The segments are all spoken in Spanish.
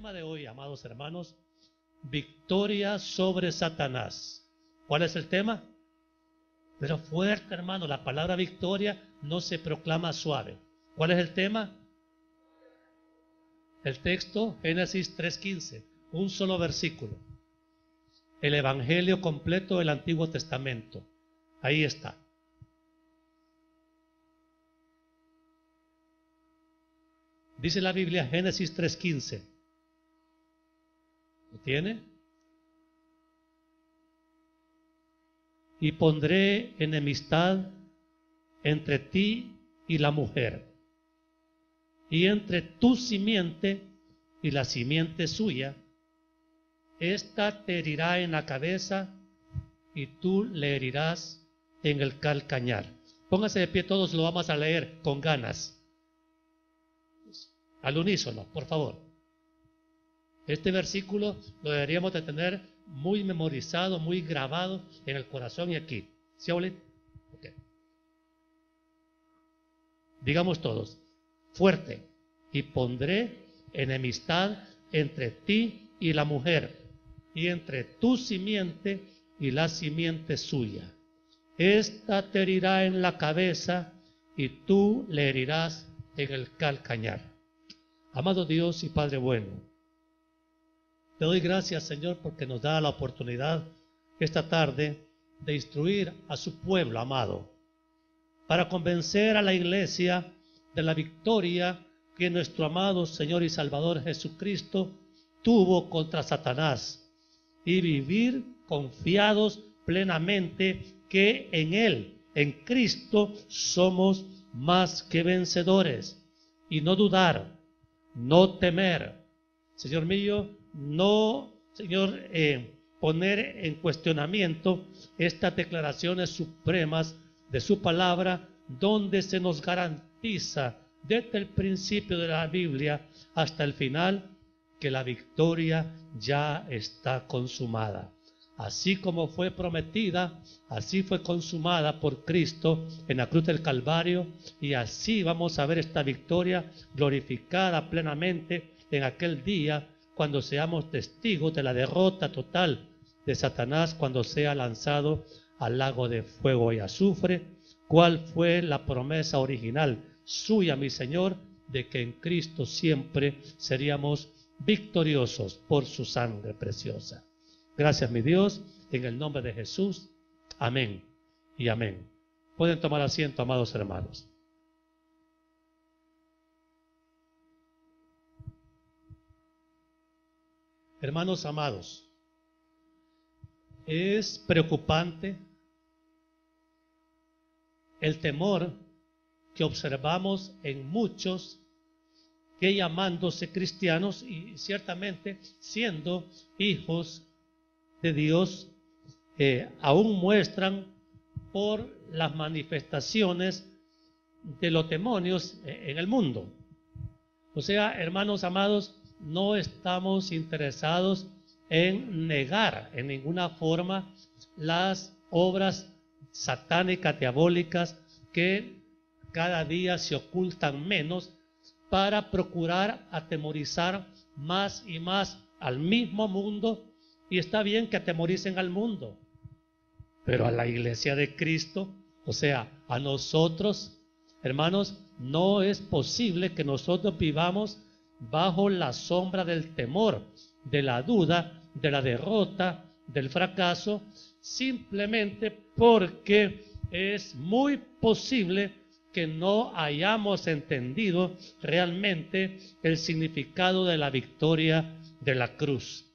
tema de hoy, amados hermanos, victoria sobre Satanás. ¿Cuál es el tema? Pero fuerte, hermano, la palabra victoria no se proclama suave. ¿Cuál es el tema? El texto, Génesis 3:15, un solo versículo. El Evangelio completo del Antiguo Testamento. Ahí está. Dice la Biblia, Génesis 3:15. ¿Lo tiene? Y pondré enemistad entre ti y la mujer, y entre tu simiente y la simiente suya. Esta te herirá en la cabeza y tú le herirás en el calcañar. Póngase de pie todos, lo vamos a leer con ganas. Al unísono, por favor. Este versículo lo deberíamos de tener muy memorizado, muy grabado en el corazón y aquí. ¿Sí, Aulid? Okay. Digamos todos, fuerte, y pondré enemistad entre ti y la mujer, y entre tu simiente y la simiente suya. Esta te herirá en la cabeza y tú le herirás en el calcañar. Amado Dios y Padre bueno, te doy gracias, Señor, porque nos da la oportunidad esta tarde de instruir a su pueblo amado, para convencer a la iglesia de la victoria que nuestro amado Señor y Salvador Jesucristo tuvo contra Satanás, y vivir confiados plenamente que en Él, en Cristo, somos más que vencedores, y no dudar, no temer, Señor mío, no, Señor, poner en cuestionamiento estas declaraciones supremas de su palabra, donde se nos garantiza desde el principio de la Biblia hasta el final que la victoria ya está consumada. Así como fue prometida, así fue consumada por Cristo en la cruz del Calvario, y así vamos a ver esta victoria glorificada plenamente en aquel día, cuando seamos testigos de la derrota total de Satanás, cuando sea lanzado al lago de fuego y azufre. ¿Cuál fue la promesa original suya, mi Señor? De que en Cristo siempre seríamos victoriosos por su sangre preciosa. Gracias, mi Dios, en el nombre de Jesús. Amén y amén. Pueden tomar asiento, amados hermanos. Hermanos amados, es preocupante el temor que observamos en muchos que, llamándose cristianos y ciertamente siendo hijos de Dios, aún muestran por las manifestaciones de los demonios en el mundo. O sea, hermanos amados, no estamos interesados en negar en ninguna forma las obras satánicas, diabólicas, que cada día se ocultan menos para procurar atemorizar más y más al mismo mundo. Y está bien que atemoricen al mundo, pero a la iglesia de Cristo, o sea, a nosotros, hermanos, no es posible que nosotros vivamos bajo la sombra del temor, de la duda, de la derrota, del fracaso, simplemente porque es muy posible que no hayamos entendido realmente el significado de la victoria de la cruz.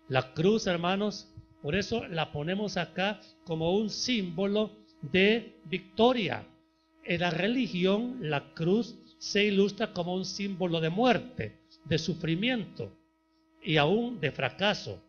La cruz, hermanos, por eso la ponemos acá como un símbolo de victoria. En la religión, la cruz se ilustra como un símbolo de muerte, de sufrimiento y aún de fracaso.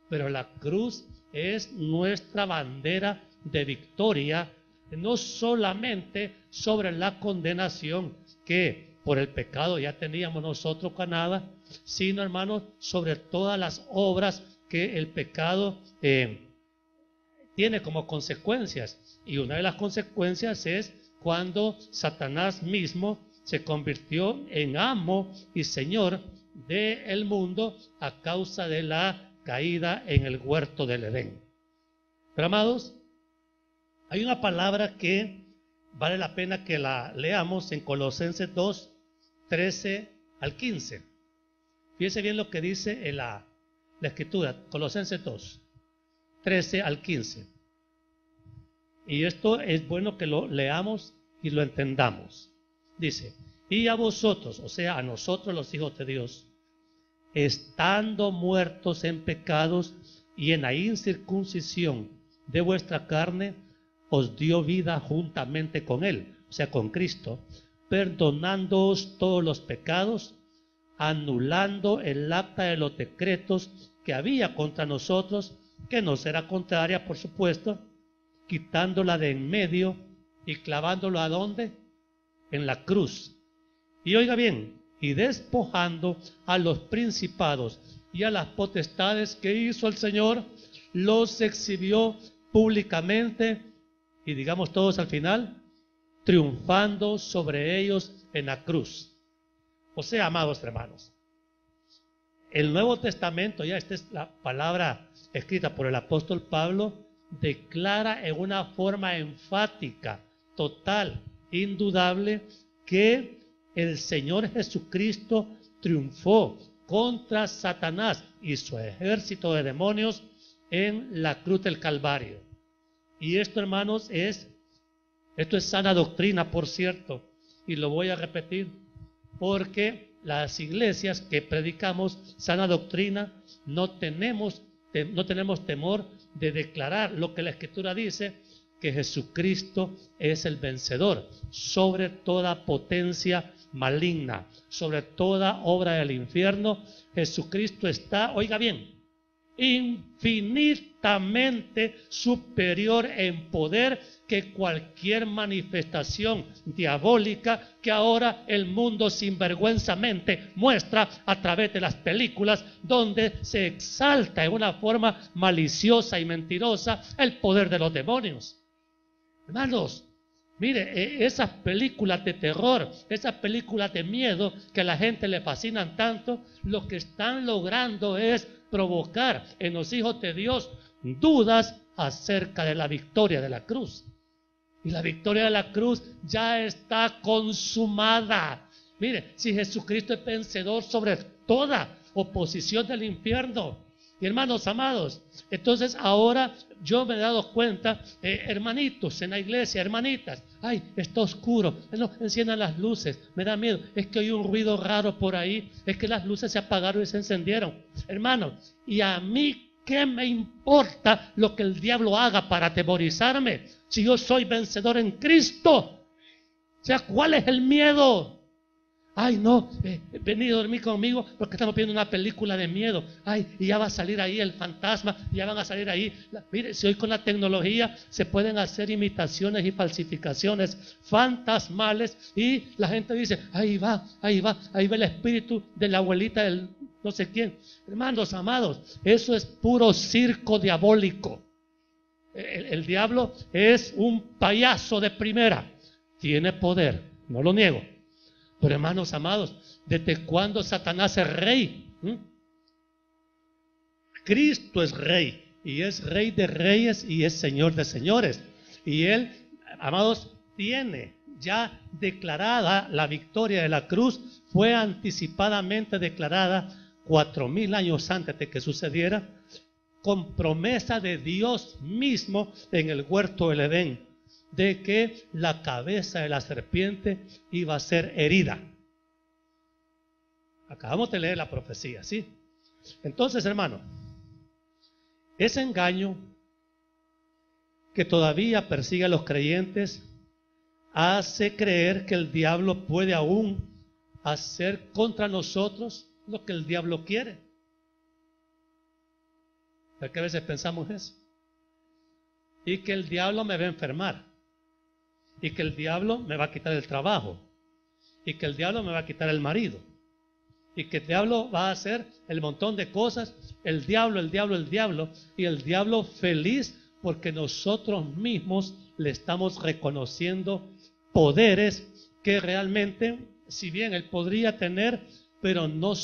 Pero la cruz es nuestra bandera de victoria, no solamente sobre la condenación que por el pecado ya teníamos nosotros ganada, sino, hermanos, sobre todas las obras que el pecado tiene como consecuencias. Y una de las consecuencias es cuando Satanás mismo se convirtió en amo y señor del mundo a causa de la caída en el huerto del Edén. Pero amados, hay una palabra que vale la pena que la leamos en Colosenses 2, 13 al 15. Fíjense bien lo que dice en la Escritura, Colosenses 2, 13 al 15. Y esto es bueno que lo leamos y lo entendamos. Dice, y a vosotros, o sea, a nosotros los hijos de Dios, estando muertos en pecados y en la incircuncisión de vuestra carne, os dio vida juntamente con Él, o sea, con Cristo, perdonándoos todos los pecados, anulando el acta de los decretos que había contra nosotros, que nos era contraria, por supuesto, quitándola de en medio y clavándolo ¿a dónde? En la cruz. Y oiga bien, y despojando a los principados y a las potestades que hizo el Señor, los exhibió públicamente, y digamos todos al final, triunfando sobre ellos en la cruz. O sea, amados hermanos, el Nuevo Testamento, ya esta es la palabra escrita por el apóstol Pablo, declara en una forma enfática, total, indudable, que el Señor Jesucristo triunfó contra Satanás y su ejército de demonios en la cruz del Calvario. Y esto, hermanos, esto es sana doctrina, por cierto, y lo voy a repetir, porque las iglesias que predicamos sana doctrina no tenemos temor de declarar lo que la Escritura dice, que Jesucristo es el vencedor sobre toda potencia maligna, sobre toda obra del infierno. Jesucristo está, oiga bien, infinitamente superior en poder que cualquier manifestación diabólica que ahora el mundo sinvergüenzamente muestra a través de las películas, donde se exalta en una forma maliciosa y mentirosa el poder de los demonios. Hermanos, mire, esas películas de terror, esas películas de miedo que a la gente le fascinan tanto, lo que están logrando es provocar en los hijos de Dios dudas acerca de la victoria de la cruz. Y la victoria de la cruz ya está consumada. Mire, si Jesucristo es vencedor sobre toda oposición del infierno. Y hermanos amados, entonces ahora yo me he dado cuenta, hermanitos en la iglesia, hermanitas, ay, está oscuro, no, enciendan las luces, me da miedo, es que hay un ruido raro por ahí, es que las luces se apagaron y se encendieron. Hermanos, y a mí, ¿qué me importa lo que el diablo haga para atemorizarme? Si yo soy vencedor en Cristo. O sea, ¿cuál es el miedo? Ay, no, vení a dormir conmigo porque estamos viendo una película de miedo. Ay, y ya va a salir ahí el fantasma, ya van a salir ahí. Mire, si hoy con la tecnología se pueden hacer imitaciones y falsificaciones fantasmales y la gente dice, ahí va el espíritu de la abuelita del no sé quién. Hermanos amados, eso es puro circo diabólico. El diablo es un payaso de primera, tiene poder, no lo niego. Pero hermanos amados, ¿desde cuándo Satanás es rey? Cristo es rey, y es rey de reyes y es señor de señores. Y él, amados, tiene ya declarada la victoria de la cruz, fue anticipadamente declarada 4000 años antes de que sucediera, con promesa de Dios mismo en el huerto del Edén, de que la cabeza de la serpiente iba a ser herida. Acabamos de leer la profecía, ¿sí? Entonces, hermano, ese engaño que todavía persigue a los creyentes hace creer que el diablo puede aún hacer contra nosotros lo que el diablo quiere. ¿Por qué a veces pensamos eso? Y que el diablo me va a enfermar. Y que el diablo me va a quitar el trabajo. Y que el diablo me va a quitar el marido. Y que el diablo va a hacer el montón de cosas. El diablo. Y el diablo feliz porque nosotros mismos le estamos reconociendo poderes que realmente, si bien él podría tener pero no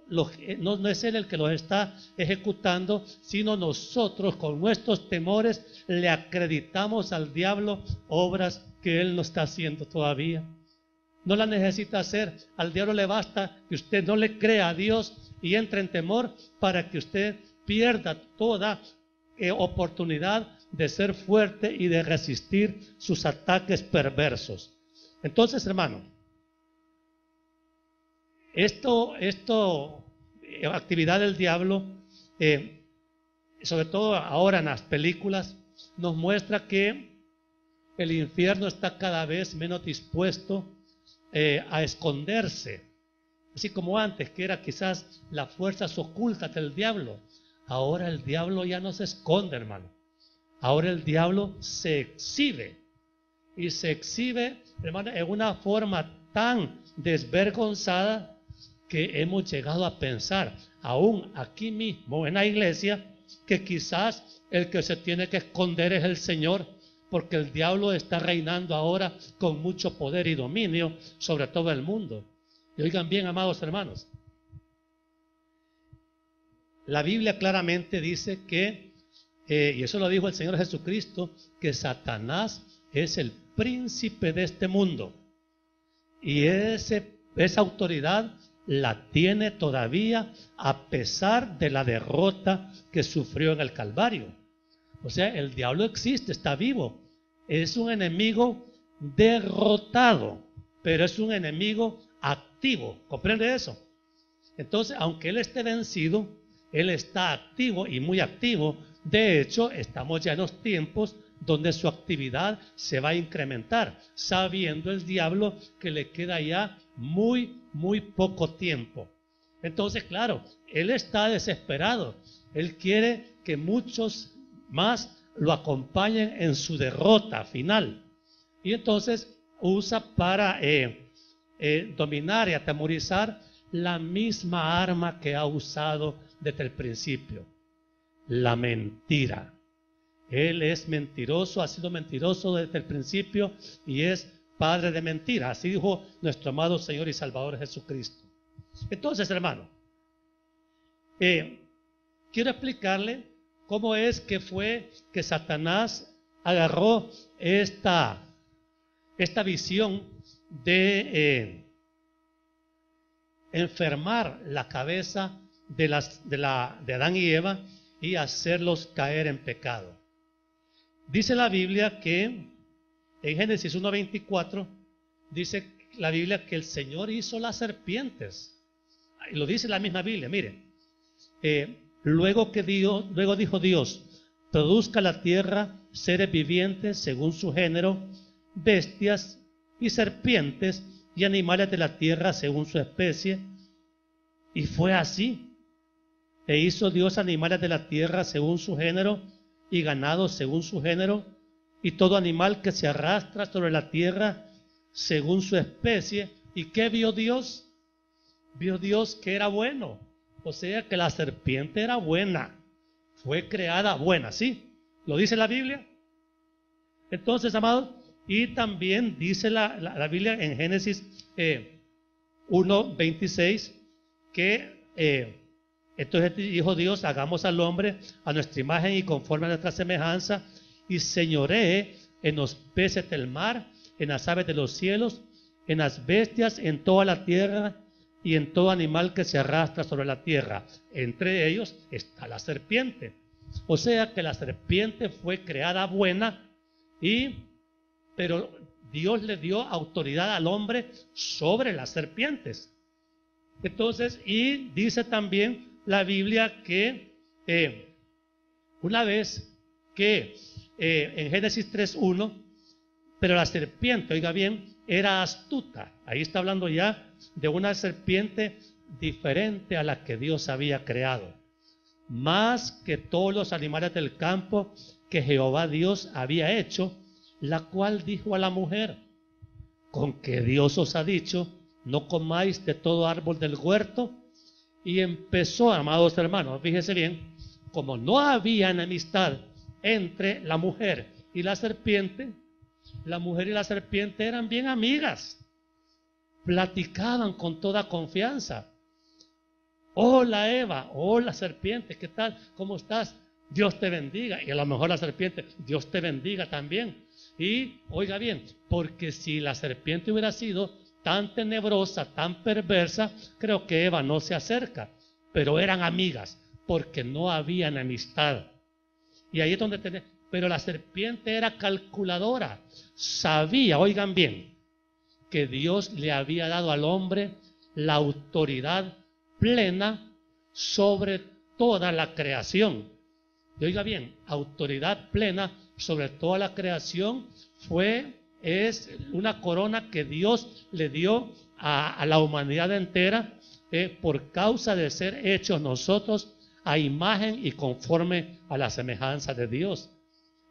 no es Él el que los está ejecutando, sino nosotros con nuestros temores le acreditamos al diablo obras que Él no está haciendo todavía. No la necesita hacer. Al diablo le basta que usted no le crea a Dios y entre en temor para que usted pierda toda oportunidad de ser fuerte y de resistir sus ataques perversos. Entonces, hermano, actividad del diablo, sobre todo ahora en las películas, nos muestra que el infierno está cada vez menos dispuesto a esconderse, así como antes, que era quizás las fuerzas ocultas del diablo. Ahora el diablo ya no se esconde, hermano. Ahora el diablo se exhibe, y se exhibe, hermano, en una forma tan desvergonzada que hemos llegado a pensar, aún aquí mismo en la iglesia, que quizás el que se tiene que esconder es el Señor, porque el diablo está reinando ahora con mucho poder y dominio sobre todo el mundo. Y oigan bien, amados hermanos, la Biblia claramente dice que, y eso lo dijo el Señor Jesucristo, que Satanás es el príncipe de este mundo. Y esa autoridad la tiene todavía a pesar de la derrota que sufrió en el Calvario. O sea, el diablo existe, está vivo. Es un enemigo derrotado, pero es un enemigo activo. ¿Comprende eso? Entonces, aunque él esté vencido, él está activo y muy activo. De hecho, estamos ya en los tiempos donde su actividad se va a incrementar, sabiendo el diablo que le queda ya muy poco tiempo. Entonces, claro, él está desesperado. Él quiere que muchos más lo acompañen en su derrota final. Y entonces usa para dominar y atemorizar la misma arma que ha usado desde el principio: la mentira. Él es mentiroso, ha sido mentiroso desde el principio y es padre de mentira. Así dijo nuestro amado Señor y Salvador Jesucristo. Entonces, hermano, quiero explicarle cómo es que fue que Satanás agarró esta visión de enfermar la cabeza de Adán y Eva y hacerlos caer en pecado. Dice la Biblia que en Génesis 1:24 dice la Biblia que el Señor hizo las serpientes. Y lo dice la misma Biblia, mire. Luego dijo Dios: produzca la tierra seres vivientes según su género, bestias y serpientes y animales de la tierra según su especie. Y fue así. E hizo Dios animales de la tierra según su género y ganado según su género y todo animal que se arrastra sobre la tierra según su especie. ¿Y qué vio Dios? Vio Dios que era bueno. O sea que la serpiente era buena. Fue creada buena, ¿sí? ¿Lo dice la Biblia? Entonces, amados, y también dice la Biblia en Génesis 1:26 que entonces dijo Dios: hagamos al hombre a nuestra imagen y conforme a nuestra semejanza, y señoree en los peces del mar, en las aves de los cielos, en las bestias, en toda la tierra y en todo animal que se arrastra sobre la tierra. Entre ellos está la serpiente. O sea que la serpiente fue creada buena, pero Dios le dio autoridad al hombre sobre las serpientes. Entonces, y dice también la Biblia que una vez que en Génesis 3:1, pero la serpiente, oiga bien, era astuta. Ahí está hablando ya de una serpiente diferente a la que Dios había creado, más que todos los animales del campo que Jehová Dios había hecho, la cual dijo a la mujer: con que Dios os ha dicho, no comáis de todo árbol del huerto. Y empezó, amados hermanos, fíjese bien, como no había enemistad entre la mujer y la serpiente eran bien amigas, platicaban con toda confianza. Hola Eva, hola serpiente, ¿qué tal? ¿Cómo estás? Dios te bendiga. Y a lo mejor la serpiente, Dios te bendiga también. Y oiga bien, porque si la serpiente hubiera sido tan tenebrosa, tan perversa, creo que Eva no se acerca. Pero eran amigas, porque no había enemistad. Y ahí es donde tenemos. Pero la serpiente era calculadora. Sabía, oigan bien, que Dios le había dado al hombre la autoridad plena sobre toda la creación. Y oiga bien, autoridad plena sobre toda la creación es una corona que Dios le dio a la humanidad entera por causa de ser hechos nosotros a imagen y conforme a la semejanza de Dios.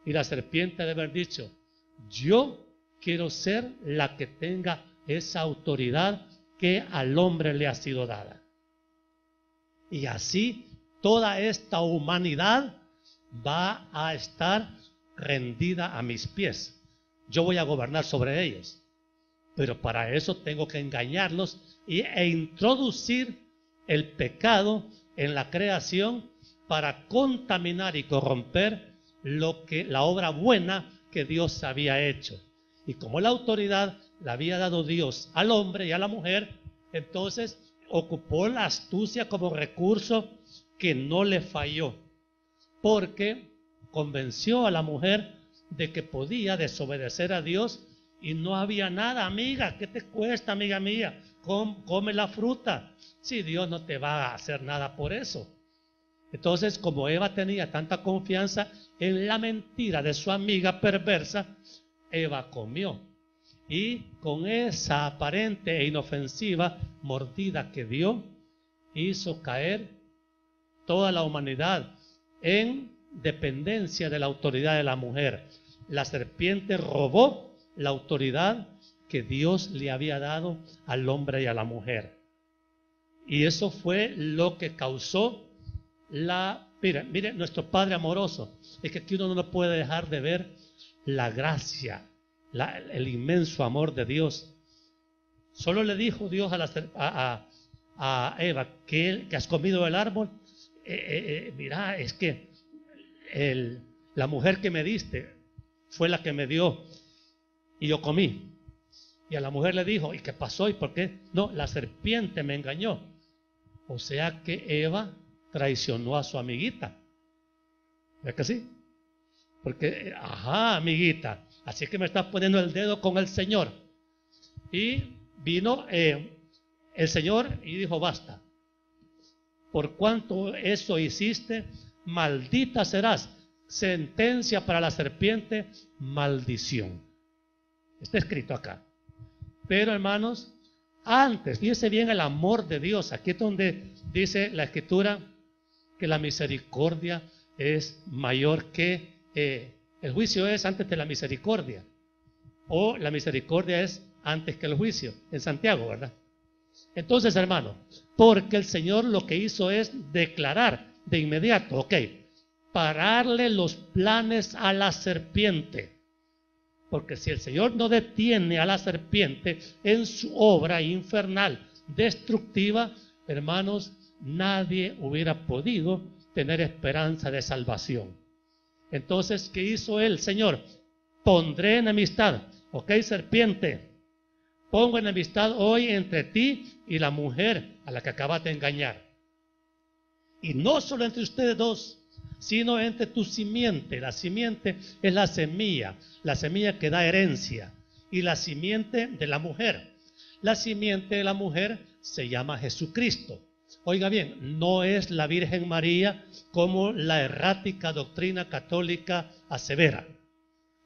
Y la serpiente debe haber dicho, yo quiero ser la que tenga esa autoridad que al hombre le ha sido dada. Y así toda esta humanidad va a estar rendida a mis pies. Yo voy a gobernar sobre ellos. Pero para eso tengo que engañarlos e introducir el pecado en la creación para contaminar y corromper la obra buena que Dios había hecho. Y como la autoridad la había dado Dios al hombre y a la mujer, entonces ocupó la astucia como recurso que no le falló, porque convenció a la mujer de que podía desobedecer a Dios y no había nada. Amiga, ¿qué te cuesta, amiga mía? Come la fruta. Si Dios no te va a hacer nada por eso. Entonces, como Eva tenía tanta confianza en la mentira de su amiga perversa, Eva comió. Y con esa aparente e inofensiva mordida que dio, hizo caer toda la humanidad en dependencia de la autoridad de la mujer. La serpiente robó la autoridad que Dios le había dado al hombre y a la mujer. Y eso fue lo que causó mire, nuestro Padre amoroso. Es que aquí uno no puede dejar de ver la gracia, el inmenso amor de Dios. Solo le dijo Dios a Eva que has comido el árbol. Mira, es que la mujer que me diste fue la que me dio y yo comí. Y a la mujer le dijo, ¿y qué pasó? ¿Y por qué? No, la serpiente me engañó. O sea que Eva traicionó a su amiguita. ¿Ves que sí? Porque, ajá, amiguita, así que me estás poniendo el dedo con el Señor. Y vino el Señor y dijo, basta. Por cuanto eso hiciste, maldita serás. Sentencia para la serpiente, maldición. Está escrito acá. Pero hermanos, antes, fíjese bien el amor de Dios. Aquí es donde dice la Escritura que la misericordia es mayor que el juicio es antes de la misericordia. O la misericordia es antes que el juicio. En Santiago, ¿verdad? Entonces, hermano, porque el Señor lo que hizo es declarar de inmediato, ok, pararle los planes a la serpiente. Porque si el Señor no detiene a la serpiente en su obra infernal, destructiva, hermanos, nadie hubiera podido tener esperanza de salvación. Entonces, ¿qué hizo el Señor? Pondré enemistad. Ok, serpiente, pongo enemistad hoy entre ti y la mujer a la que acabas de engañar. Y no solo entre ustedes dos, sino entre tu simiente. La simiente es la semilla que da herencia, y la simiente de la mujer. La simiente de la mujer se llama Jesucristo. Oiga bien, no es la Virgen María como la errática doctrina católica asevera.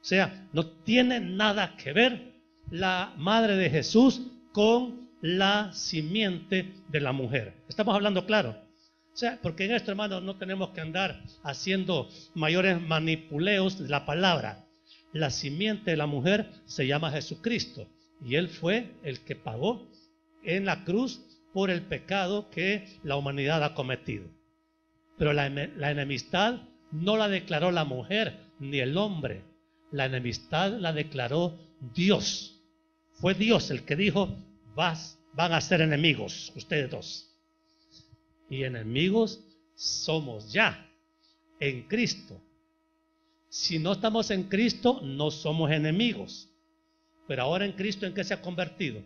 O sea, no tiene nada que ver la madre de Jesús con la simiente de la mujer. ¿Estamos hablando claro? O sea, porque en esto, hermanos, no tenemos que andar haciendo mayores manipuleos de la palabra. La simiente de la mujer se llama Jesucristo y Él fue el que pagó en la cruz por el pecado que la humanidad ha cometido. Pero la enemistad no la declaró la mujer ni el hombre. La enemistad la declaró Dios. Fue Dios el que dijo, van a ser enemigos ustedes dos. y enemigos somos ya en Cristo. Si no estamos en Cristo, no somos enemigos. Pero ahora en Cristo, ¿en qué se ha convertido?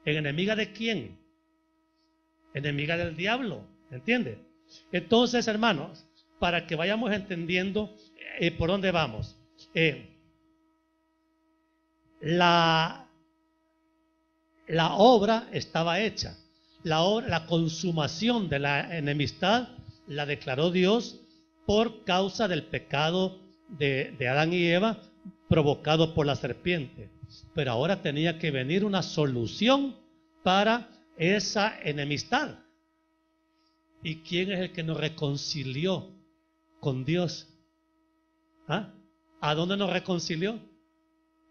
¿En enemiga de quién? Enemiga del diablo, ¿entiende? Entonces, hermanos, para que vayamos entendiendo por dónde vamos. La obra estaba hecha. La consumación de la enemistad la declaró Dios por causa del pecado de Adán y Eva provocado por la serpiente. Pero ahora tenía que venir una solución para esa enemistad. ¿Y quién es el que nos reconcilió con Dios? ¿Ah? ¿A dónde nos reconcilió?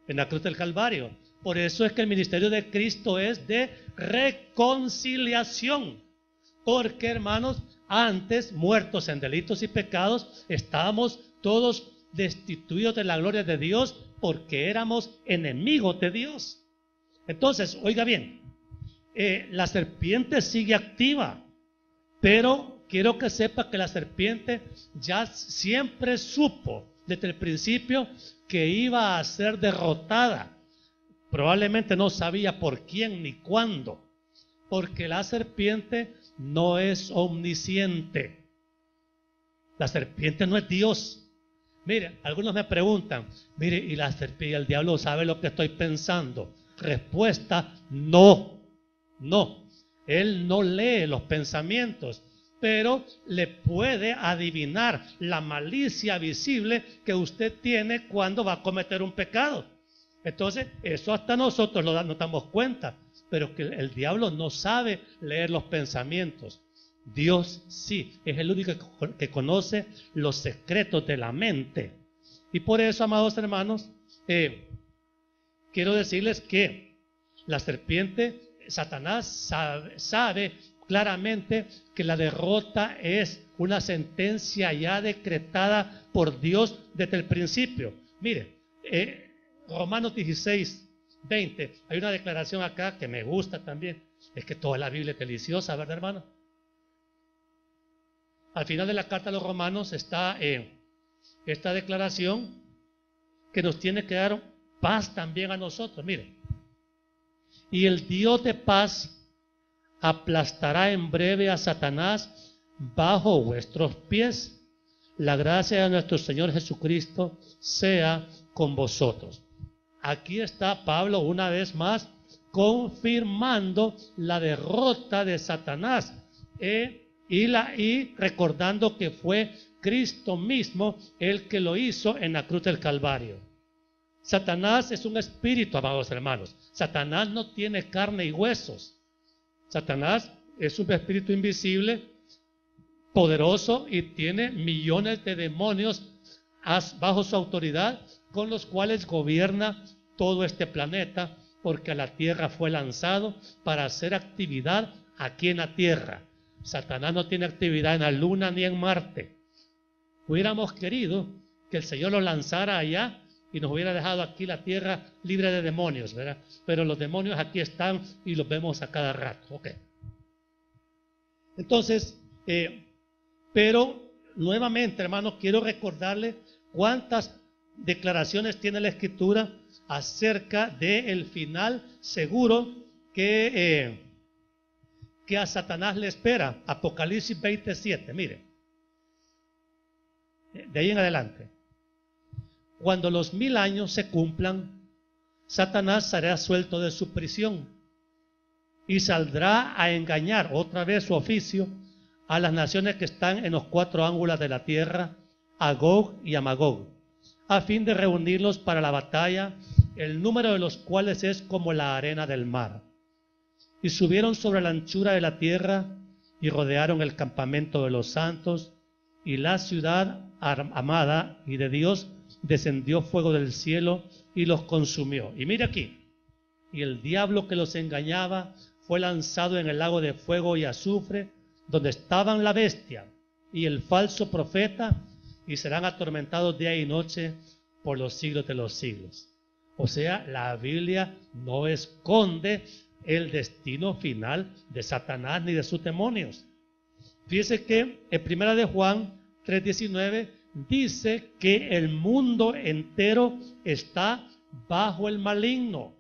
En la cruz del Calvario. Por eso es que el ministerio de Cristo es de reconciliación. Porque, hermanos, antes, muertos en delitos y pecados, estábamos todos destituidos de la gloria de Dios porque éramos enemigos de Dios. Entonces, oiga bien, la serpiente sigue activa, pero quiero que sepa que la serpiente ya siempre supo desde el principio que iba a ser derrotada. Probablemente no sabía por quién ni cuándo, porque la serpiente no es omnisciente. La serpiente no es Dios. Mire, algunos me preguntan, mire, ¿y la serpiente y el diablo sabe lo que estoy pensando? Respuesta, no, no. Él no lee los pensamientos, pero le puede adivinar la malicia visible que usted tiene cuando va a cometer un pecado. Entonces, eso hasta nosotros nos damos cuenta, pero que el diablo no sabe leer los pensamientos. Dios sí, es el único que conoce los secretos de la mente. Y por eso, amados hermanos, quiero decirles que la serpiente, Satanás sabe claramente que la derrota es una sentencia ya decretada por Dios desde el principio. Mire, Romanos 16, 20, hay una declaración acá que me gusta también. Es que toda la Biblia es deliciosa, ¿verdad, hermano? Al final de la carta a los Romanos está esta declaración que nos tiene que dar paz también a nosotros. Mire, y el Dios de paz aplastará en breve a Satanás bajo vuestros pies. La gracia de nuestro Señor Jesucristo sea con vosotros. Aquí está Pablo una vez más confirmando la derrota de Satanás y recordando que fue Cristo mismo el que lo hizo en la cruz del Calvario. Satanás es un espíritu, amados hermanos. Satanás no tiene carne y huesos. Satanás es un espíritu invisible, poderoso, y tiene millones de demonios bajo su autoridad, con los cuales gobierna todo este planeta, porque a la tierra fue lanzado para hacer actividad aquí en la tierra. Satanás no tiene actividad en la luna ni en Marte. Hubiéramos querido que el Señor lo lanzara allá y nos hubiera dejado aquí la tierra libre de demonios, ¿verdad? Pero los demonios aquí están y los vemos a cada rato. Ok. Entonces, pero nuevamente, hermanos, quiero recordarle cuántas declaraciones tiene la Escritura acerca del final seguro que a Satanás le espera. Apocalipsis 27, mire, de ahí en adelante. Cuando los 1000 años se cumplan, Satanás será suelto de su prisión y saldrá a engañar otra vez su oficio a las naciones que están en los 4 ángulos de la tierra, a Gog y a Magog, a fin de reunirlos para la batalla, el número de los cuales es como la arena del mar. Y subieron sobre la anchura de la tierra y rodearon el campamento de los santos, y la ciudad amada y de Dios descendió fuego del cielo y los consumió. Y mire aquí, y el diablo que los engañaba fue lanzado en el lago de fuego y azufre, donde estaban la bestia y el falso profeta, y serán atormentados día y noche por los siglos de los siglos. O sea, la Biblia no esconde el destino final de Satanás ni de sus demonios. Fíjese que en 1 de Juan 3:19 dice que el mundo entero está bajo el maligno.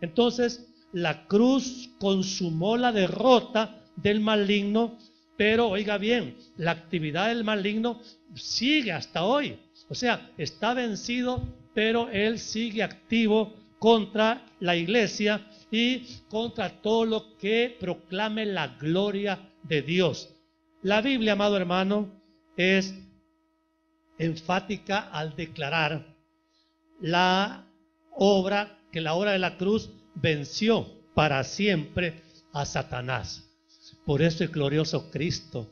Entonces, la cruz consumó la derrota del maligno, pero oiga bien, la actividad del maligno sigue hasta hoy. O sea, está vencido, pero él sigue activo contra la iglesia y contra todo lo que proclame la gloria de Dios. La Biblia, amado hermano, es enfática al declarar que la obra de la cruz venció para siempre a Satanás. Por eso el glorioso Cristo.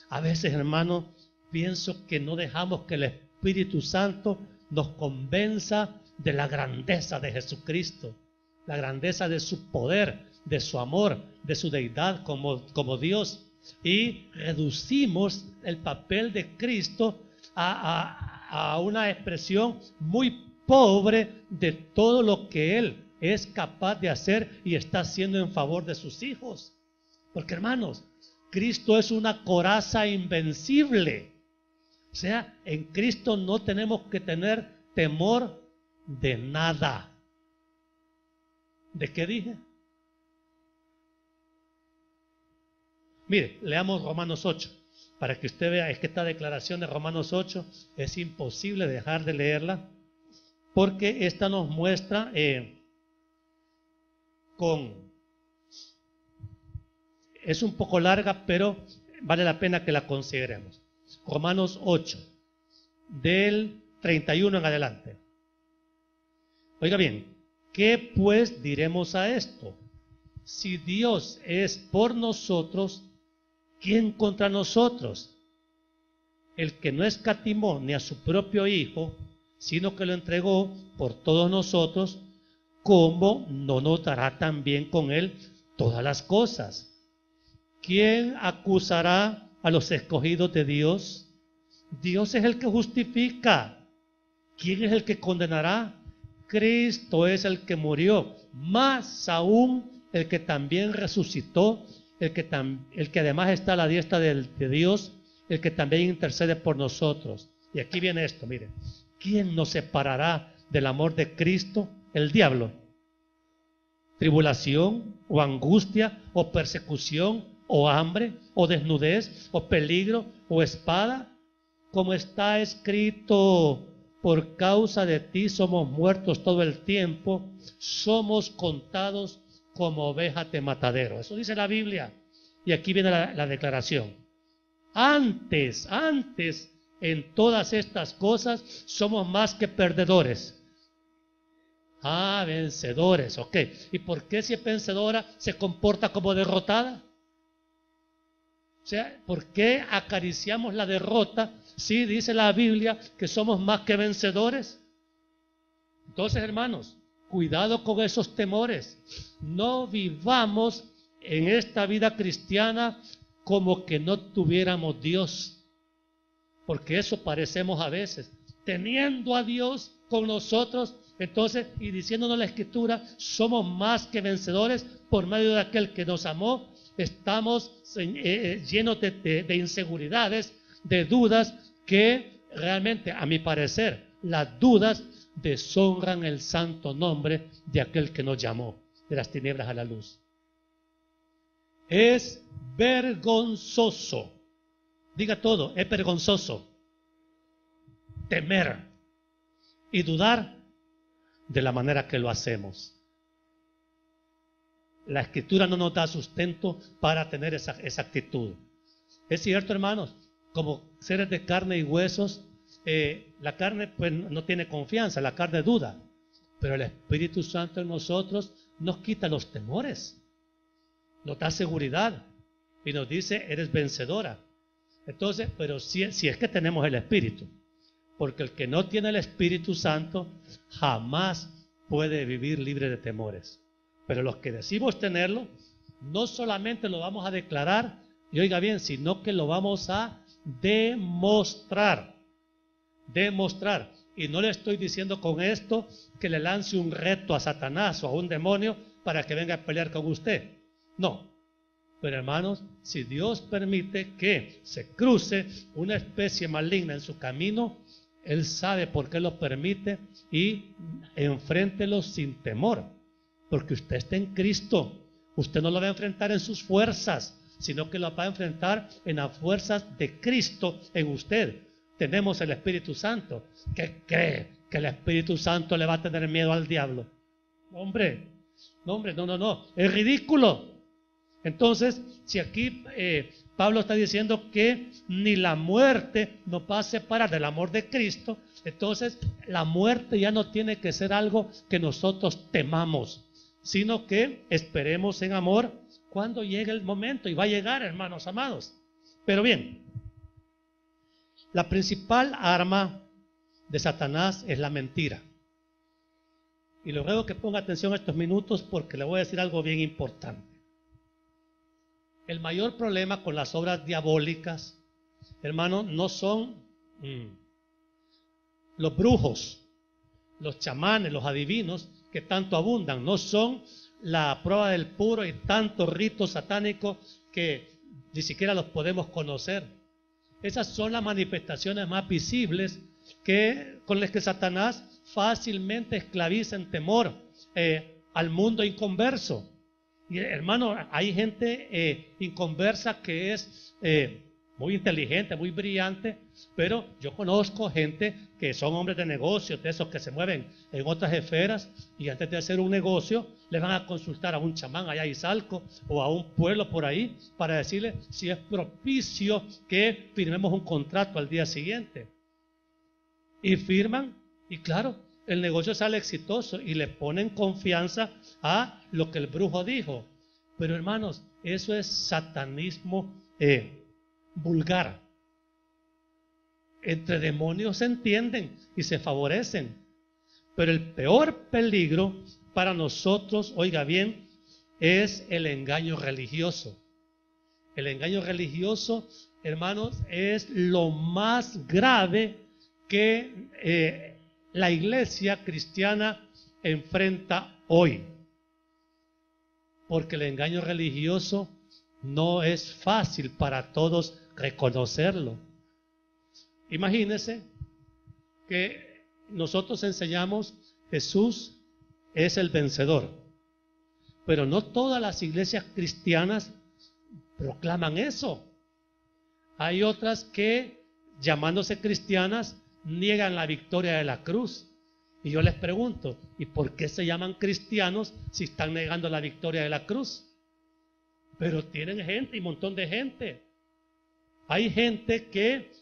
A veces, hermano, pienso que no dejamos que el Espíritu Santo nos convenza de la grandeza de Jesucristo, la grandeza de su poder, de su amor, de su deidad como Dios, y reducimos el papel de Cristo a una expresión muy pobre de todo lo que Él es capaz de hacer y está haciendo en favor de sus hijos. Porque, hermanos, Cristo es una coraza invencible. O sea, en Cristo no tenemos que tener temor de nada. ¿De qué dije? Mire, leamos Romanos 8, para que usted vea, es que esta declaración de Romanos 8 es imposible dejar de leerla, porque esta nos muestra es un poco larga, pero vale la pena que la consideremos. Romanos 8, del 31 en adelante. Oiga bien, ¿qué pues diremos a esto? Si Dios es por nosotros, ¿quién contra nosotros? El que no escatimó ni a su propio Hijo, sino que lo entregó por todos nosotros, ¿cómo no nos dará también con Él todas las cosas? ¿Quién acusará a los escogidos de Dios? Dios es el que justifica. ¿Quién es el que condenará? Cristo es el que murió, más aún el que también resucitó, el que además está a la diestra de Dios, el que también intercede por nosotros. Y aquí viene esto, mire. ¿Quién nos separará del amor de Cristo? El diablo. Tribulación, o angustia, o persecución, o hambre, o desnudez, o peligro, o espada. Como está escrito, por causa de ti somos muertos todo el tiempo, somos contados como ovejas de matadero. Eso dice la Biblia. Y aquí viene la declaración. Antes, en todas estas cosas, somos más que perdedores. Vencedores, ok. ¿Y por qué si es vencedora se comporta como derrotada? O sea, ¿por qué acariciamos la derrota si dice la Biblia que somos más que vencedores? Entonces, hermanos, cuidado con esos temores. No vivamos en esta vida cristiana como que no tuviéramos Dios. Porque eso parecemos a veces. Teniendo a Dios con nosotros, entonces, y diciéndonos la Escritura, somos más que vencedores por medio de aquel que nos amó. Estamos llenos de inseguridades, de dudas, que realmente, a mi parecer, las dudas deshonran el santo nombre de aquel que nos llamó de las tinieblas a la luz. Es vergonzoso, diga todo, es vergonzoso temer y dudar de la manera que lo hacemos. La Escritura no nos da sustento para tener esa actitud. Es cierto, hermanos, como seres de carne y huesos, la carne pues no tiene confianza, la carne duda, pero el Espíritu Santo en nosotros nos quita los temores, nos da seguridad y nos dice, eres vencedora. Entonces, pero si es que tenemos el Espíritu, porque el que no tiene el Espíritu Santo jamás puede vivir libre de temores. Pero los que decimos tenerlo, no solamente lo vamos a declarar, y oiga bien, sino que lo vamos a demostrar. Demostrar. Y no le estoy diciendo con esto que le lance un reto a Satanás o a un demonio para que venga a pelear con usted. No. Pero hermanos, si Dios permite que se cruce una especie maligna en su camino, Él sabe por qué lo permite y enfréntelo sin temor. Porque usted está en Cristo. Usted no lo va a enfrentar en sus fuerzas, sino que lo va a enfrentar en las fuerzas de Cristo en usted. Tenemos el Espíritu Santo. ¿Qué cree que el Espíritu Santo le va a tener miedo al diablo? Hombre, no. Es ridículo. Entonces, si aquí Pablo está diciendo que ni la muerte nos va a separar del amor de Cristo, entonces la muerte ya no tiene que ser algo que nosotros temamos, sino que esperemos en amor cuando llegue el momento, y va a llegar, hermanos amados. Pero bien, la principal arma de Satanás es la mentira. Y le ruego que ponga atención a estos minutos porque le voy a decir algo bien importante. El mayor problema con las obras diabólicas, hermano, no son los brujos, los chamanes, los adivinos que tanto abundan, no son la prueba del puro y tantos ritos satánicos que ni siquiera los podemos conocer. Esas son las manifestaciones más visibles con las que Satanás fácilmente esclaviza en temor al mundo inconverso. Y hermano, hay gente inconversa que es muy inteligente, muy brillante, pero yo conozco gente que son hombres de negocios, de esos que se mueven en otras esferas, y antes de hacer un negocio le van a consultar a un chamán allá en Izalco o a un pueblo por ahí para decirle si es propicio que firmemos un contrato al día siguiente. Y firman, y claro, el negocio sale exitoso y le ponen confianza a lo que el brujo dijo. Pero hermanos, eso es satanismo vulgar. Entre demonios se entienden y se favorecen. Pero el peor peligro para nosotros, oiga bien, es el engaño religioso. El engaño religioso, hermanos, es lo más grave que la iglesia cristiana enfrenta hoy. Porque el engaño religioso no es fácil para todos reconocerlo. Imagínense que nosotros enseñamos Jesús es el vencedor, pero no todas las iglesias cristianas proclaman eso. Hay otras que, llamándose cristianas, niegan la victoria de la cruz. Y yo les pregunto, ¿y por qué se llaman cristianos si están negando la victoria de la cruz? Pero tienen gente y un montón de gente. Hay gente que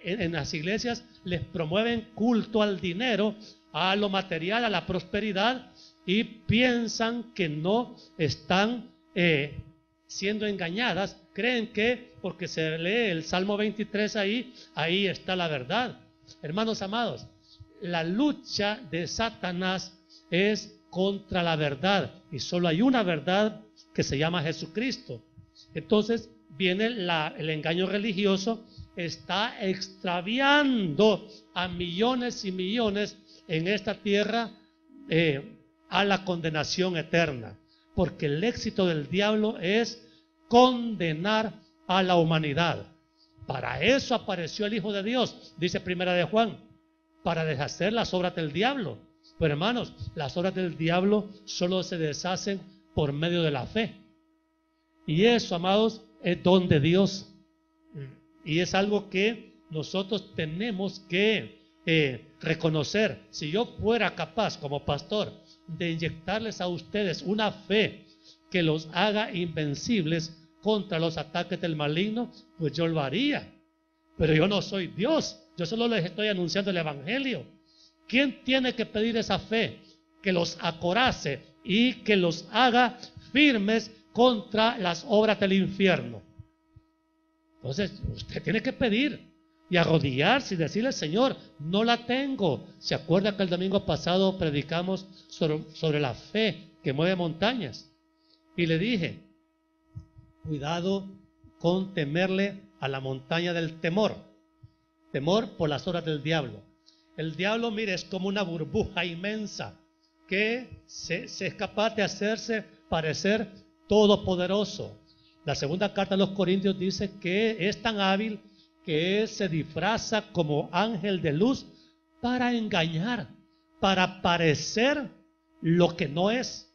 en las iglesias les promueven culto al dinero, a lo material, a la prosperidad, y piensan que no están siendo engañadas. Creen que porque se lee el Salmo 23 ahí está la verdad. Hermanos amados, la lucha de Satanás es contra la verdad y solo hay una verdad que se llama Jesucristo. Entonces viene el engaño religioso, está extraviando a millones y millones en esta tierra a la condenación eterna, porque el éxito del diablo es condenar a la humanidad. Para eso apareció el Hijo de Dios, dice Primera de Juan, para deshacer las obras del diablo. Pero hermanos, las obras del diablo solo se deshacen por medio de la fe. Y eso, amados, es don de Dios. Y es algo que nosotros tenemos que reconocer. Si yo fuera capaz como pastor de inyectarles a ustedes una fe que los haga invencibles contra los ataques del maligno, pues yo lo haría. Pero yo no soy Dios, yo solo les estoy anunciando el evangelio. ¿Quién tiene que pedir esa fe? Que los acorace y que los haga firmes contra las obras del infierno. Entonces, usted tiene que pedir y arrodillarse y decirle, Señor, no la tengo. ¿Se acuerda que el domingo pasado predicamos sobre la fe que mueve montañas? Y le dije, cuidado con temerle a la montaña del temor. Temor por las obras del diablo. El diablo, mire, es como una burbuja inmensa que se es capaz de hacerse parecer todopoderoso. La segunda carta a los Corintios dice que es tan hábil que él se disfraza como ángel de luz para engañar, para parecer lo que no es.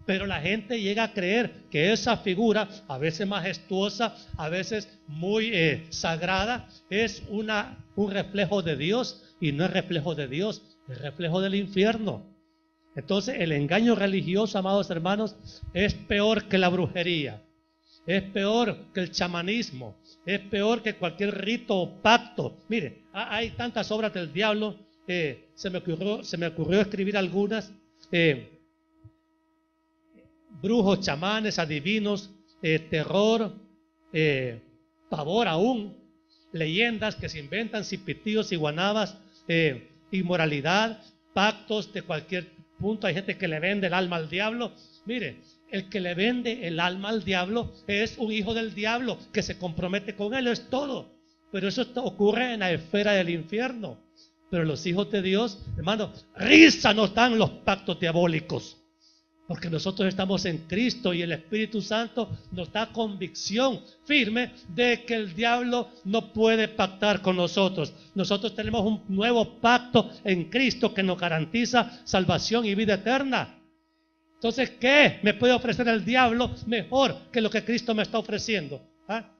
Pero la gente llega a creer que esa figura, a veces majestuosa, a veces muy sagrada, es un reflejo de Dios, y no es reflejo de Dios, es reflejo del infierno. Entonces el engaño religioso, amados hermanos, es peor que la brujería, es peor que el chamanismo, es peor que cualquier rito o pacto. Mire, hay tantas obras del diablo, se me ocurrió escribir algunas. Brujos, chamanes, adivinos, terror, pavor aún, leyendas que se inventan, cipitíos y guanabas, inmoralidad, pactos de cualquier punto. Hay gente que le vende el alma al diablo. Mire, el que le vende el alma al diablo es un hijo del diablo que se compromete con él, es todo. Pero eso ocurre en la esfera del infierno. Pero los hijos de Dios, hermano, risa nos dan los pactos diabólicos. Porque nosotros estamos en Cristo y el Espíritu Santo nos da convicción firme de que el diablo no puede pactar con nosotros. Nosotros tenemos un nuevo pacto en Cristo que nos garantiza salvación y vida eterna. Entonces, ¿qué me puede ofrecer el diablo mejor que lo que Cristo me está ofreciendo? ¿Ah?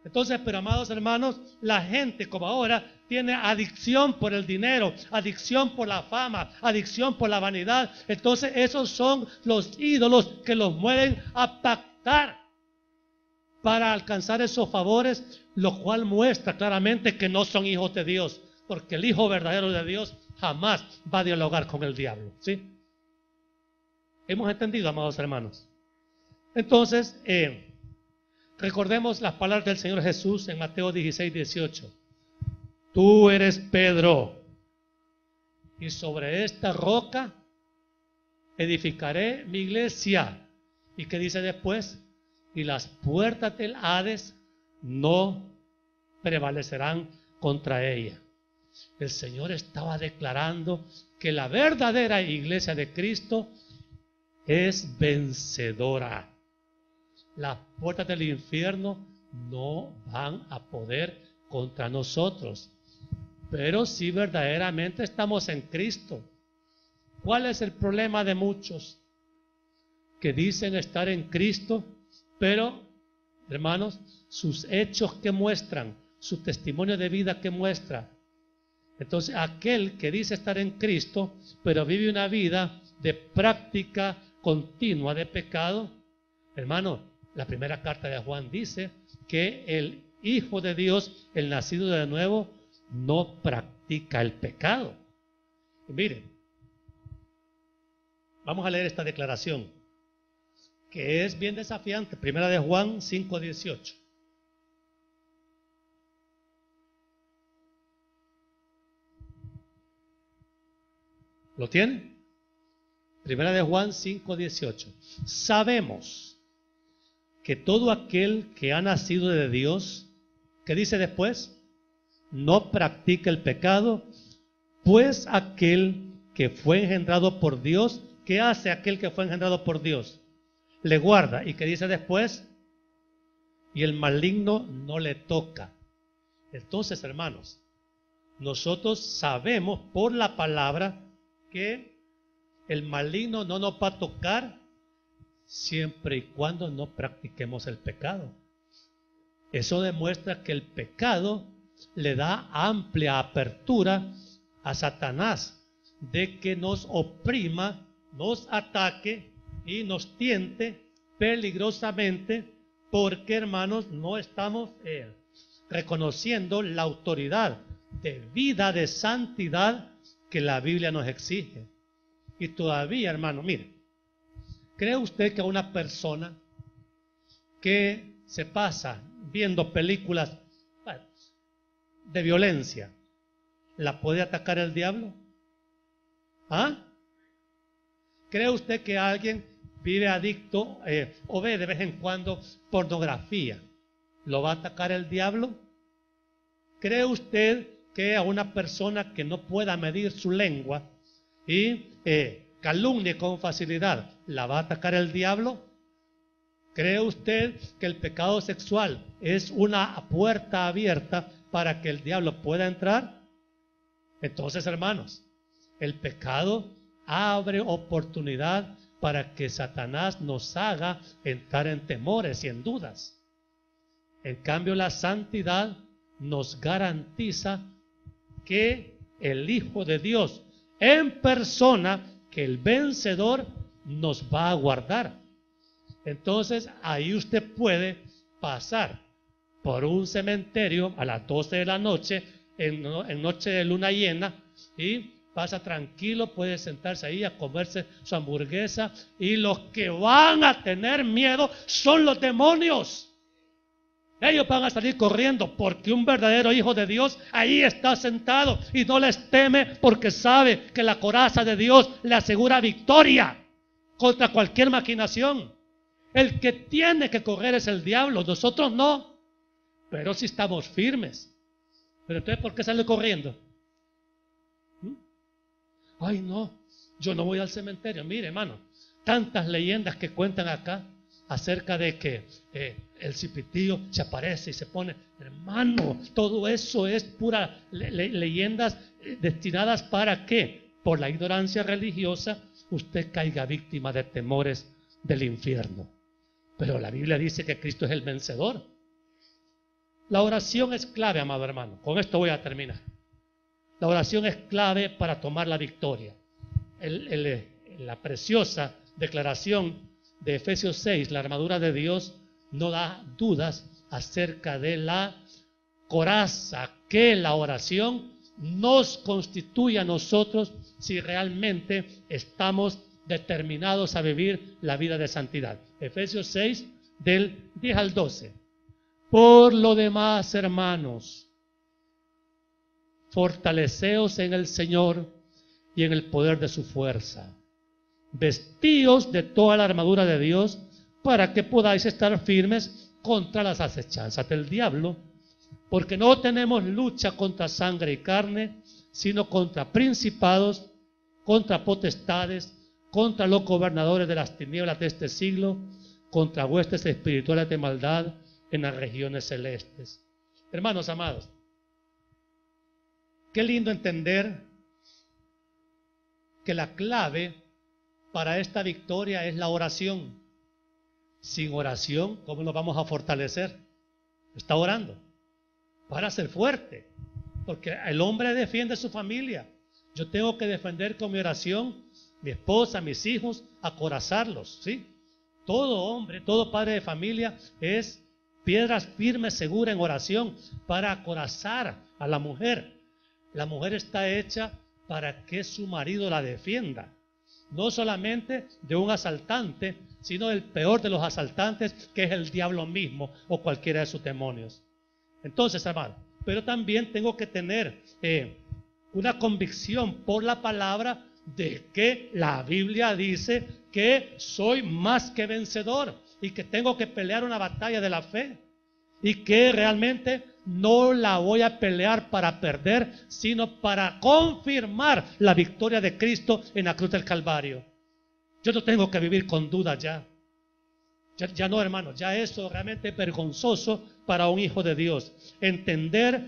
Entonces, pero amados hermanos, la gente como ahora tiene adicción por el dinero, adicción por la fama, adicción por la vanidad. Entonces esos son los ídolos que los mueven a pactar para alcanzar esos favores, lo cual muestra claramente que no son hijos de Dios, porque el hijo verdadero de Dios jamás va a dialogar con el diablo. ¿Sí? ¿Hemos entendido, amados hermanos? Entonces, recordemos las palabras del Señor Jesús en Mateo 16, 18. Tú eres Pedro, y sobre esta roca edificaré mi iglesia. ¿Y qué dice después? Y las puertas del Hades no prevalecerán contra ella. El Señor estaba declarando que la verdadera iglesia de Cristo es vencedora. Las puertas del infierno no van a poder contra nosotros. Pero si verdaderamente estamos en Cristo. ¿Cuál es el problema de muchos que dicen estar en Cristo, pero, hermanos, sus hechos que muestran, su testimonio de vida que muestra? Entonces, aquel que dice estar en Cristo, pero vive una vida de práctica continua de pecado, hermano, la primera carta de Juan dice que el Hijo de Dios, el nacido de nuevo, no practica el pecado. Y miren, vamos a leer esta declaración, que es bien desafiante. Primera de Juan 5:18. ¿Lo tiene? Primera de Juan 5:18. Sabemos que todo aquel que ha nacido de Dios, ¿qué dice después? No practica el pecado, pues aquel que fue engendrado por Dios, ¿qué hace aquel que fue engendrado por Dios? Le guarda. ¿Y qué dice después? Y el maligno no le toca. Entonces, hermanos, nosotros sabemos por la palabra que el maligno no nos va a tocar siempre y cuando no practiquemos el pecado. Eso demuestra que el pecado le da amplia apertura a Satanás de que nos oprima, nos ataque y nos tiente peligrosamente, porque, hermanos, no estamos reconociendo la autoridad de vida, de santidad que la Biblia nos exige. Y todavía, hermano, mire, ¿cree usted que a una persona que se pasa viendo películas de violencia la puede atacar el diablo? ¿Ah? ¿Cree usted que alguien vive adicto o ve de vez en cuando pornografía, lo va a atacar el diablo? ¿Cree usted que a una persona que no pueda medir su lengua y calumnie con facilidad, ¿la va a atacar el diablo? ¿Cree usted que el pecado sexual es una puerta abierta para que el diablo pueda entrar? Entonces, hermanos, el pecado abre oportunidad para que Satanás nos haga entrar en temores y en dudas. En cambio, la santidad nos garantiza que el Hijo de Dios en persona, que el vencedor, nos va a guardar. Entonces, ahí usted puede pasar por un cementerio a las 12 de la noche, en noche de luna llena, y pasa tranquilo, puede sentarse ahí a comerse su hamburguesa, y los que van a tener miedo son los demonios. Ellos van a salir corriendo porque un verdadero hijo de Dios ahí está sentado y no les teme porque sabe que la coraza de Dios le asegura victoria contra cualquier maquinación. El que tiene que correr es el diablo, nosotros no, pero sí estamos firmes. Pero entonces, ¿por qué sale corriendo? Ay, no, yo no voy al cementerio. Mire, hermano, tantas leyendas que cuentan acá acerca de que el cipitío se aparece y se pone, hermano, todo eso es pura leyendas destinadas para que, por la ignorancia religiosa, usted caiga víctima de temores del infierno. Pero la Biblia dice que Cristo es el vencedor. La oración es clave, amado hermano. Con esto voy a terminar. La oración es clave para tomar la victoria. La preciosa declaración de Efesios 6, la armadura de Dios, no da dudas acerca de la coraza que la oración nos constituye a nosotros si realmente estamos determinados a vivir la vida de santidad. Efesios 6, del 10 al 12. Por lo demás, hermanos, fortaleceos en el Señor y en el poder de su fuerza. Vestíos de toda la armadura de Dios para que podáis estar firmes contra las acechanzas del diablo, porque no tenemos lucha contra sangre y carne, sino contra principados, contra potestades, contra los gobernadores de las tinieblas de este siglo, contra huestes espirituales de maldad en las regiones celestes. Hermanos amados, qué lindo entender que la clave para esta victoria es la oración. Sin oración, ¿cómo nos vamos a fortalecer? Está orando para ser fuerte, porque el hombre defiende su familia. Yo tengo que defender con mi oración mi esposa, mis hijos, acorazarlos, ¿sí? Todo hombre, todo padre de familia es piedras firmes, seguras en oración para acorazar a la mujer. La mujer está hecha para que su marido la defienda, no solamente de un asaltante, sino del peor de los asaltantes, que es el diablo mismo o cualquiera de sus demonios. Entonces, hermano, pero también tengo que tener una convicción por la palabra de que la Biblia dice que soy más que vencedor y que tengo que pelear una batalla de la fe y que realmente no la voy a pelear para perder, sino para confirmar la victoria de Cristo en la cruz del Calvario. Yo no tengo que vivir con dudas ya no, hermano, ya eso realmente es vergonzoso para un hijo de Dios. Entender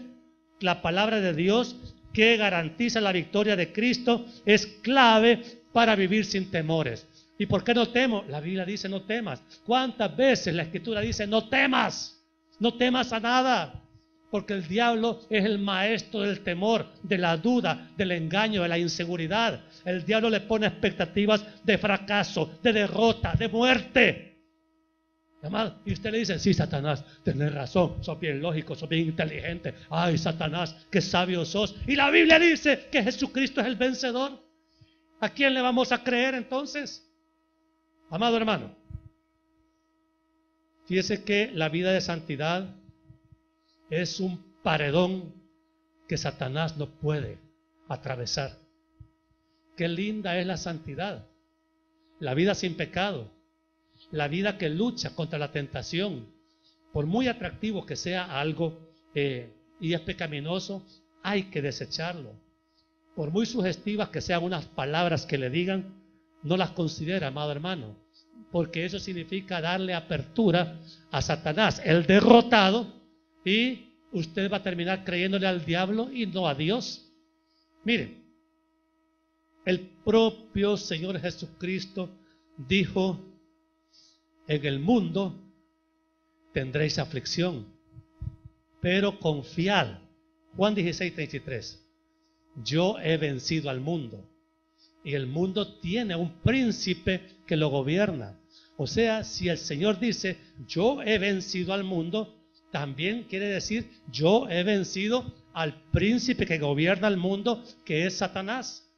la palabra de Dios que garantiza la victoria de Cristo es clave para vivir sin temores. ¿Y por qué no temo? La Biblia dice no temas. ¿Cuántas veces la Escritura dice no temas? No temas a nada, porque el diablo es el maestro del temor, de la duda, del engaño, de la inseguridad. El diablo le pone expectativas de fracaso, de derrota, de muerte. Y usted le dice, sí, Satanás, tenés razón, sos bien lógico, sos bien inteligente. Ay, Satanás, qué sabio sos. Y la Biblia dice que Jesucristo es el vencedor. ¿A quién le vamos a creer entonces? Amado hermano, fíjese que la vida de santidad es un paredón que Satanás no puede atravesar. Qué linda es la santidad, la vida sin pecado, la vida que lucha contra la tentación, por muy atractivo que sea algo y es pecaminoso, hay que desecharlo. Por muy sugestivas que sean unas palabras que le digan, no las considera, amado hermano, porque eso significa darle apertura a Satanás, el derrotado, y usted va a terminar creyéndole al diablo y no a Dios. Miren, el propio Señor Jesucristo dijo: en el mundo tendréis aflicción, pero confiad. Juan 16:33. Yo he vencido al mundo. Y el mundo tiene un príncipe que lo gobierna. O sea, si el Señor dice, yo he vencido al mundo, también quiere decir, yo he vencido al príncipe que gobierna el mundo, que es Satanás.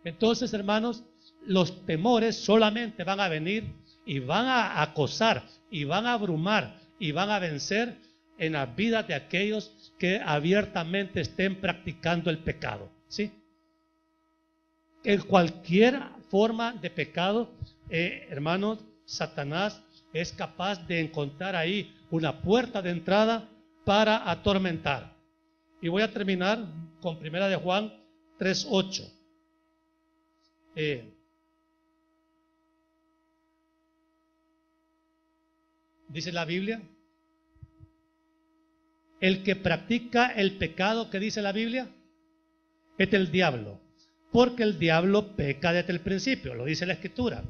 Entonces, hermanos, los temores solamente van a venir y van a acosar, y van a abrumar, y van a vencer en las vidas de aquellos que abiertamente estén practicando el pecado, ¿sí? En cualquier forma de pecado, hermanos, Satanás es capaz de encontrar ahí una puerta de entrada para atormentar. Y voy a terminar con 1 de Juan 3:8. Dice la Biblia, el que practica el pecado, ¿qué dice la Biblia? Es el diablo. Porque el diablo peca desde el principio, lo dice la Escritura.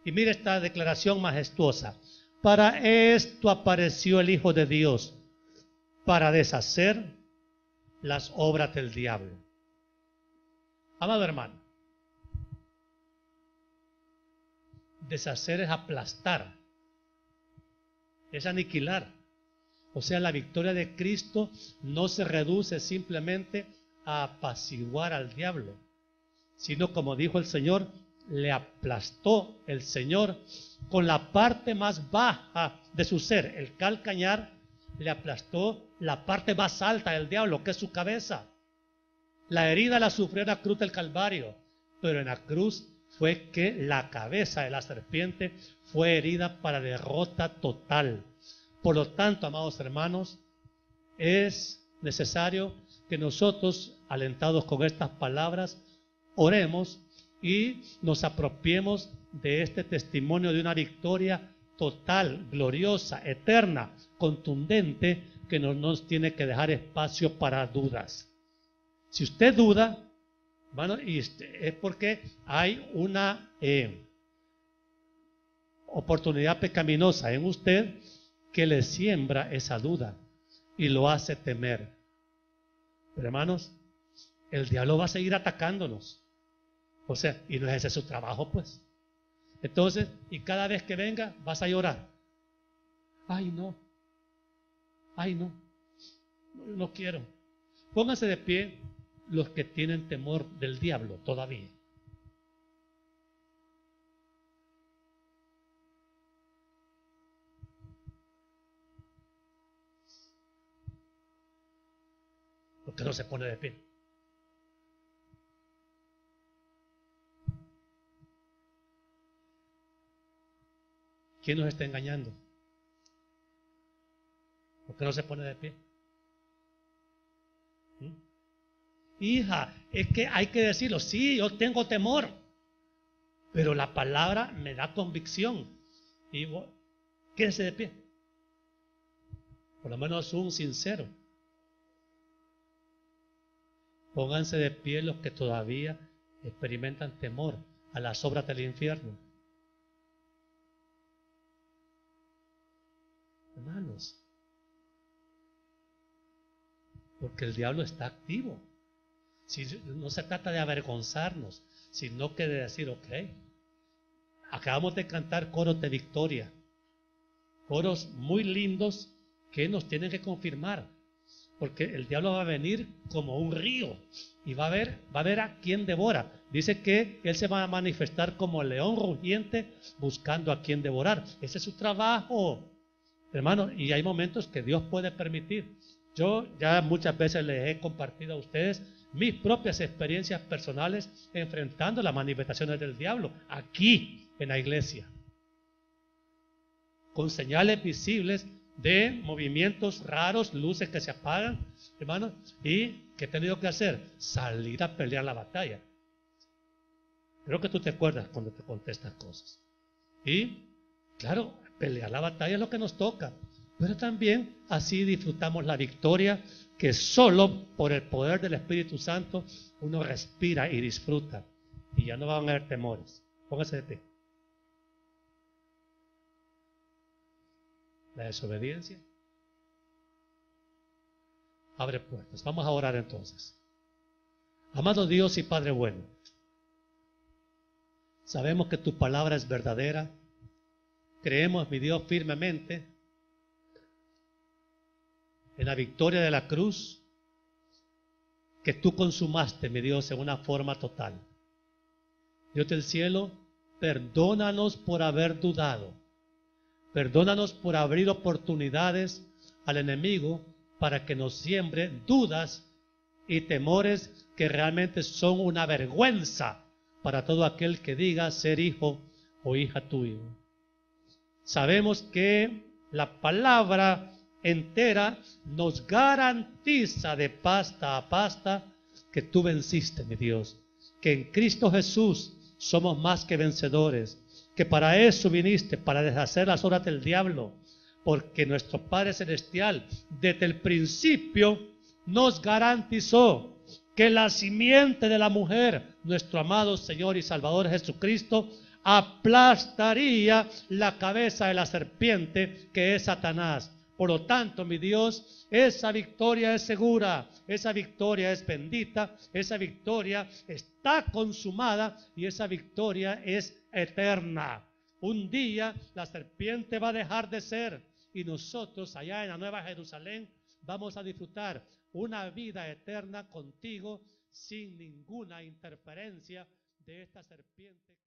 Y mire esta declaración majestuosa. Para esto apareció el Hijo de Dios, para deshacer las obras del diablo. Amado hermano, deshacer es aplastar, es aniquilar. O sea, la victoria de Cristo no se reduce simplemente a apaciguar al diablo, sino, como dijo el Señor, le aplastó el Señor con la parte más baja de su ser, el calcañar, le aplastó la parte más alta del diablo, que es su cabeza. La herida la sufrió en la cruz del Calvario, pero en la cruz fue que la cabeza de la serpiente fue herida para derrota total. Por lo tanto, amados hermanos, es necesario que nosotros, alentados con estas palabras, oremos y nos apropiemos de este testimonio de una victoria total, gloriosa, eterna, contundente, que no nos tiene que dejar espacio para dudas. Si usted duda, bueno, es porque hay una oportunidad pecaminosa en usted que le siembra esa duda y lo hace temer. Pero hermanos, el diablo va a seguir atacándonos. O sea, y no es ese su trabajo, pues. Entonces, y cada vez que venga, vas a llorar. Ay, no. Ay, no. No quiero. Pónganse de pie los que tienen temor del diablo todavía. ¿Por qué no se pone de pie? ¿Quién nos está engañando? ¿Por qué no se pone de pie? Hija, es que hay que decirlo, sí, yo tengo temor, pero la palabra me da convicción. Y quédese de pie. Por lo menos un sincero. Pónganse de pie los que todavía experimentan temor a las obras del infierno. Hermanos, porque el diablo está activo. Si no se trata de avergonzarnos, sino que de decir, ok, acabamos de cantar coros de victoria, coros muy lindos que nos tienen que confirmar, porque el diablo va a venir como un río y va a ver a quien devora. Dice que él se va a manifestar como el león rugiente buscando a quien devorar. Ese es su trabajo, hermano, y hay momentos que Dios puede permitir. Yo ya muchas veces les he compartido a ustedes mis propias experiencias personales enfrentando las manifestaciones del diablo aquí en la iglesia, con señales visibles de movimientos raros, luces que se apagan, hermanos, y ¿Qué he tenido que hacer? Salir a pelear la batalla. Creo que tú te acuerdas cuando te conté estas cosas. Y, claro, pelear la batalla es lo que nos toca. Pero también así disfrutamos la victoria que solo por el poder del Espíritu Santo uno respira y disfruta. Y ya no van a haber temores. Póngase de pie. La desobediencia abre puertas. Vamos a orar entonces. Amado Dios y Padre bueno, sabemos que tu palabra es verdadera. Creemos, mi Dios, firmemente en la victoria de la cruz que tú consumaste, mi Dios, en una forma total. Dios del cielo, perdónanos por haber dudado. Perdónanos por abrir oportunidades al enemigo para que nos siembre dudas y temores que realmente son una vergüenza para todo aquel que diga ser hijo o hija tuyo. Sabemos que la palabra entera nos garantiza de pasta a pasta que tú venciste, mi Dios, que en Cristo Jesús somos más que vencedores, que para eso viniste, para deshacer las obras del diablo, porque nuestro Padre Celestial desde el principio nos garantizó que la simiente de la mujer, nuestro amado Señor y Salvador Jesucristo, aplastaría la cabeza de la serpiente que es Satanás. Por lo tanto, mi Dios, esa victoria es segura, esa victoria es bendita, esa victoria está consumada y esa victoria es eterna. Un día la serpiente va a dejar de ser y nosotros allá en la Nueva Jerusalén vamos a disfrutar una vida eterna contigo sin ninguna interferencia de esta serpiente.